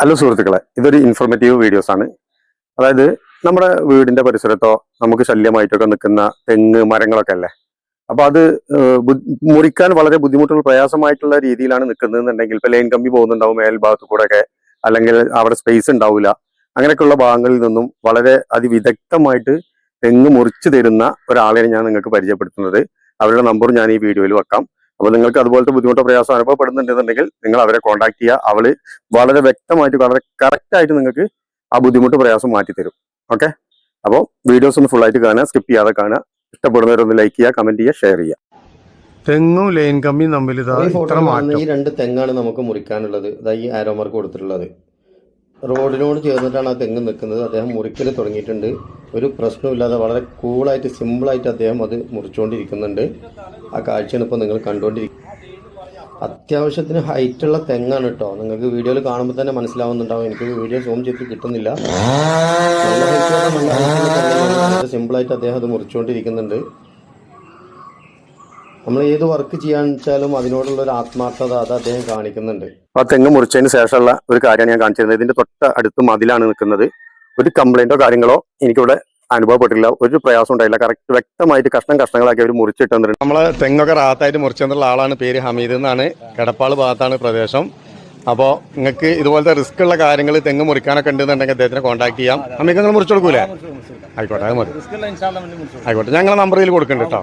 Hello സുഹൃത്തുക്കളെ, ഇതൊരു informative videos ആണ്. അതായത് നമ്മുടെ വീടിന്റെ പരിസരത്തോ നമുക്ക് ശല്യമായിട്ടൊക്കെ നിൽക്കുന്ന തെങ്ങ് മരങ്ങളൊക്കെ അല്ലേ, അപ്പൊ അത് മുറിക്കാൻ വളരെ ബുദ്ധിമുട്ടുള്ള പ്രയാസമായിട്ടുള്ള രീതിയിലാണ് നിൽക്കുന്നതെന്നുണ്ടെങ്കിൽ ഇപ്പൊ ലൈൻ കമ്പി പോകുന്നുണ്ടാവും മേൽഭാഗത്ത് കൂടെ ഒക്കെ, അല്ലെങ്കിൽ അവിടെ സ്പേസ് ഉണ്ടാവില്ല. അങ്ങനെയൊക്കെയുള്ള ഭാഗങ്ങളിൽ നിന്നും വളരെ അതിവിദഗ്ധമായിട്ട് തെങ്ങ് മുറിച്ചു തരുന്ന ഒരാളെയാണ് ഞാൻ നിങ്ങൾക്ക് പരിചയപ്പെടുത്തുന്നത്. അവരുടെ നമ്പർ ഞാൻ ഈ വീഡിയോയിൽ വെക്കാം. അപ്പോൾ നിങ്ങൾക്ക് അതുപോലത്തെ ബുദ്ധിമുട്ടോ പ്രയാസം അനുഭവപ്പെടുന്നുണ്ടെന്നുണ്ടെങ്കിൽ നിങ്ങൾ അവരെ കോൺടാക്ട് ചെയ്യുക. അവള് വളരെ വ്യക്തമായിട്ട് വളരെ കറക്റ്റ് ആയിട്ട് നിങ്ങൾക്ക് ആ ബുദ്ധിമുട്ട് പ്രയാസം മാറ്റി തരും. ഓക്കെ, അപ്പോൾ വീഡിയോസ് ഒന്ന് ഫുൾ ആയിട്ട് കാണുക, സ്കിപ്പ് ചെയ്യാതെ കാണുക. ഇഷ്ടപ്പെടുന്നവരൊന്ന് ലൈക്ക് ചെയ്യുക, കമന്റ് ചെയ്യുക, ഷെയർ ചെയ്യുക. തെങ്ങും ലൈൻ കമ്പിയും തമ്മിൽ ഈ രണ്ട് തെങ്ങാണ് നമുക്ക് മുറിക്കാനുള്ളത്. ഈ ആരോ മാർക്ക് കൊടുത്തിട്ടുള്ളത് റോഡിനോട് ചേർന്നിട്ടാണ് ആ തെങ്ങ് നിൽക്കുന്നത്. അദ്ദേഹം മുറിക്കൽ തുടങ്ങിയിട്ടുണ്ട്. ഒരു പ്രശ്നമില്ലാതെ വളരെ കൂളായിട്ട് സിമ്പിളായിട്ട് അദ്ദേഹം അത് മുറിച്ചുകൊണ്ടിരിക്കുന്നുണ്ട്. ആ കാഴ്ചയാണ് ഇപ്പോൾ നിങ്ങൾ കണ്ടുകൊണ്ടിരിക്കുന്നത്. അത്യാവശ്യത്തിന് ഹൈറ്റുള്ള തെങ്ങാണ് കേട്ടോ. നിങ്ങൾക്ക് വീഡിയോയിൽ കാണുമ്പോൾ തന്നെ മനസ്സിലാവുന്നുണ്ടാവും. എനിക്ക് വീഡിയോ സൂം ചെയ്ത് കിട്ടുന്നില്ല. സിമ്പിളായിട്ട് അദ്ദേഹം അത് മുറിച്ചുകൊണ്ടിരിക്കുന്നുണ്ട്. നമ്മൾ ഏത് വർക്ക് ചെയ്യാൻ വെച്ചാലും അതിനോടുള്ള ഒരു ആത്മാർത്ഥത അത് അദ്ദേഹം കാണിക്കുന്നുണ്ട്. ആ തെങ്ങ് മുറിച്ചതിന് ശേഷമുള്ള ഒരു കാര്യമാണ് ഞാൻ കാണിച്ചിരുന്നത്. ഇതിന്റെ തൊട്ട് അടുത്ത് മതിലാണ് നിൽക്കുന്നത്. ഒരു കംപ്ലൈന്റോ കാര്യങ്ങളോ എനിക്കിവിടെ അനുഭവപ്പെട്ടില്ല, ഒരു പ്രയാസം ഉണ്ടായില്ല. കറക്റ്റ് വ്യക്തമായിട്ട് കഷ്ണങ്ങളാക്കി അവർ മുറിച്ചിട്ട് തന്നിട്ടുണ്ട്. നമ്മളെ തെങ്ങൊക്കെ റാത്തായിട്ട് മുറിച്ചെന്നുള്ള ആളാണ്. പേര് ഹമീദ് എന്നാണ്. കടപ്പാൾ ഭാഗത്താണ് പ്രദേശം. അപ്പോൾ നിങ്ങൾക്ക് ഇതുപോലത്തെ റിസ്ക് ഉള്ള കാര്യങ്ങൾ തെങ്ങ് മുറിക്കാനൊക്കെ ഉണ്ടെന്നുണ്ടെങ്കിൽ അദ്ദേഹത്തിനെ കോൺടാക്ട് ചെയ്യാം. ഹമീദ് നിങ്ങൾ മുറിച്ചു കൊടുക്കൂലേ? ആയിക്കോട്ടെ, അത് മതി. ആയിക്കോട്ടെ, ഞങ്ങളെ നമ്പറിൽ കൊടുക്കുന്നുണ്ട് കേട്ടോ.